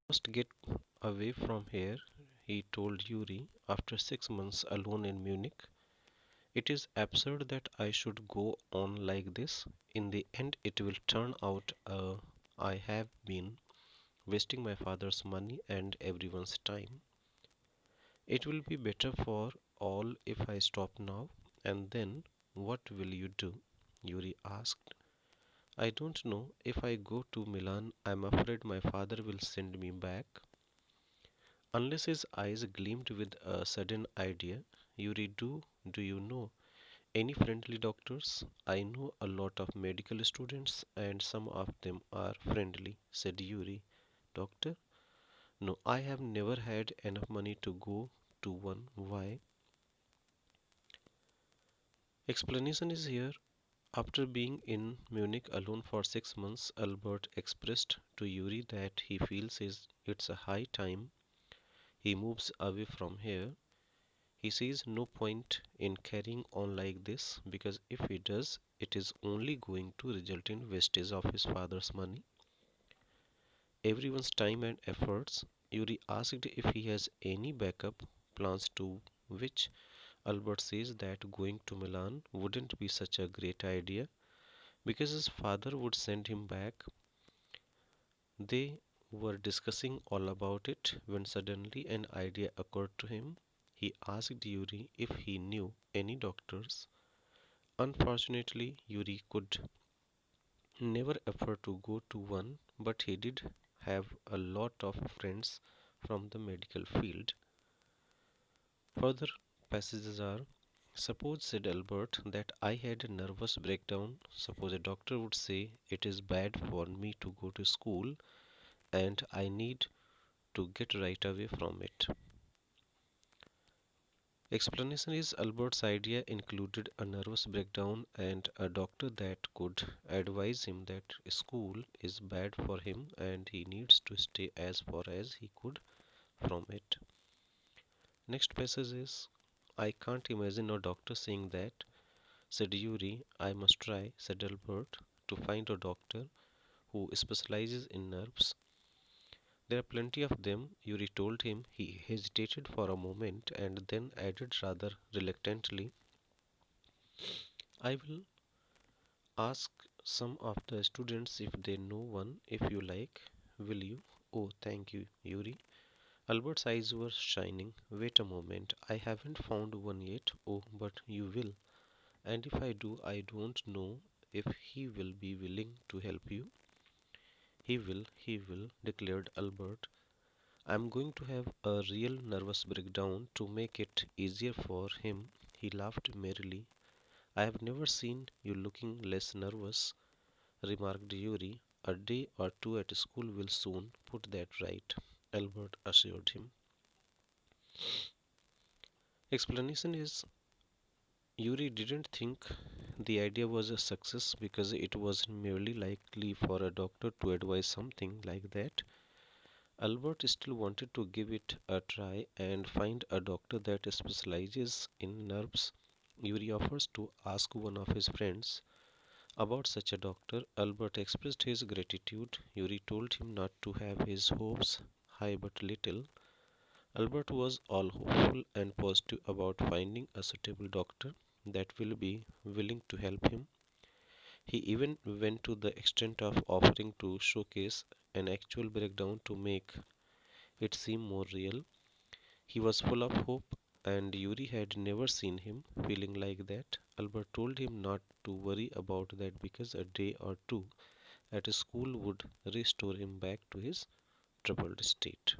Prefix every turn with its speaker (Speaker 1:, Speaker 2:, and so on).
Speaker 1: Must get away from here, he told Yuri after 6 months alone in Munich. It is absurd that I should go on like this. In the end, it will turn out I have been wasting my father's money and everyone's time. It will be better for all if I stop now. And then, what will you do? Yuri asked. I don't know. If I go to Milan, I'm afraid my father will send me back. Unless his eyes gleamed with a sudden idea, Yuri, do you know any friendly doctors? I know a lot of medical students and some of them are friendly, said Yuri. Doctor? No, I have never had enough money to go to one. Why? Explanation is here. After being in Munich alone for 6 months, Albert expressed to Yuri that he feels it's a high time he moves away from here. He sees no point in carrying on like this because if he does, it is only going to result in wastage of his father's money, everyone's time and efforts. Yuri asked if he has any backup plans, to which Albert says that going to Milan wouldn't be such a great idea because his father would send him back. They were discussing all about it when suddenly an idea occurred to him. He asked Yuri if he knew any doctors. Unfortunately, Yuri could never afford to go to one, but he did have a lot of friends from the medical field. Further passages are: suppose, said Albert, that I had a nervous breakdown. Suppose a doctor would say it is bad for me to go to school and I need to get right away from it. Explanation is Albert's idea included a nervous breakdown and a doctor that could advise him that school is bad for him and he needs to stay as far as he could from it. Next passage is: I can't imagine a doctor saying that, said Yuri. I must try, said Albert, to find a doctor who specializes in nerves. There are plenty of them, Yuri told him. He hesitated for a moment and then added rather reluctantly, I will ask some of the students if they know one, if you like. Will you? Oh, thank you, Yuri. Albert's eyes were shining. Wait a moment, I haven't found one yet. Oh, but you will. And if I do, I don't know if he will be willing to help you. He will, declared Albert. I'm going to have a real nervous breakdown to make it easier for him. He laughed merrily. I have never seen you looking less nervous, remarked Yuri. A day or two at school will soon put that right, Albert assured him. Explanation is: Yuri didn't think the idea was a success because it was merely likely for a doctor to advise something like that. Albert still wanted to give it a try and find a doctor that specializes in nerves. Yuri offers to ask one of his friends about such a doctor. Albert expressed his gratitude. Yuri told him not to have his hopes high but little. Albert was all hopeful and positive about finding a suitable doctor that will be willing to help him. He even went to the extent of offering to showcase an actual breakdown to make it seem more real. He was full of hope, and Yuri had never seen him feeling like that. Albert told him not to worry about that because a day or two at school would restore him back to his troubled state.